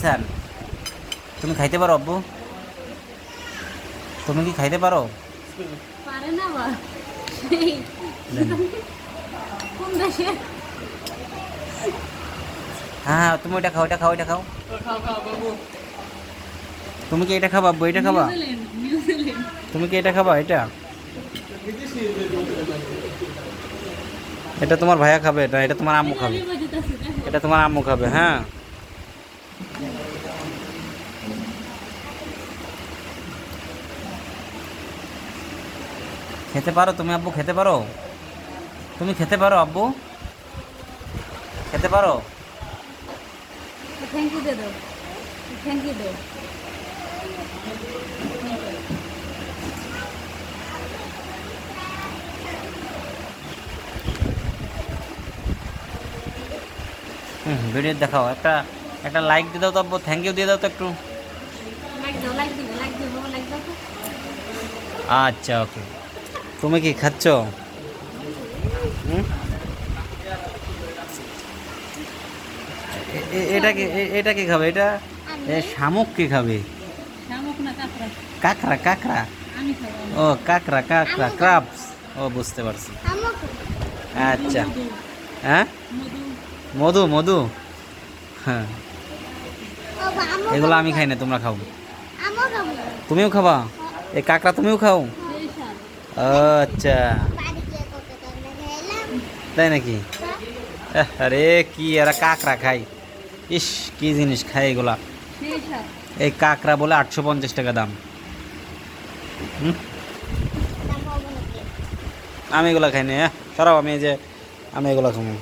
খাইতেছান? তুমি খাইতে পারো আব্বু? তুমি কি খাইতে পারো? পারে না বা সেই কোন দেশে হ্যাঁ হ্যাঁ, তুমি ওইটা খাও, ওইটা খাও, ওইটা খাও। তুমি কি এটা খাবা আব্বু? এটা খাবা? নিউজিল্যান্ড তুমি কি এটা খাবা? এটা এটা তোমার ভাইয়া খাবে, এটা এটা তোমার আম্মু খাবে। এটা তোমার আম্মু খাবে, হ্যাঁ। খেতে পারো তুমি আব্বু? খেতে পারো? তুমি খেতে পারো আব্বু? খেতে পারো? থ্যাংক ইউ দে দাও, থ্যাংক ইউ দাও। হুম, ভিডিও দেখাও, একটা একটা লাইক দিয়ে দাও তো আব্বু, থ্যাংক ইউ দিয়ে দাও তো একটু। লাইক দাও, লাইক দিবে, লাইক দিবে বাবা, লাইক দাও তো। আচ্ছা, ওকে। তুমি কি খাচ্ছ? হুম? এটা কি এটা কি খাবে? এটা শামুক কি খাবে? শামুক না কাঁকড়া? কাঁকড়া, কাঁকড়া। আমি খাবো। ও কাঁকড়া, কাঁকড়া, ক্রাবস। ও বুঝতে পারছি। আচ্ছা। হ্যাঁ, মধু, মধু, মধু। হ্যাঁ, এগুলো আমি খাই না, তোমরা খাও। তুমিও খাবা? এই কাঁকড়া তুমিও খাও? সেই স্বাদ। আচ্ছা, তাই নাকি? আরে কি এরা কাঁকড়া খায়! ইস, কি জিনিস খায় এগুলা! সেই স্বাদ। এই কাঁকড়া বলে 850 টাকা দাম। হুম, আমি এগুলা খাই না, সরাও। আমি এই যে আমি এগুলা খাবো।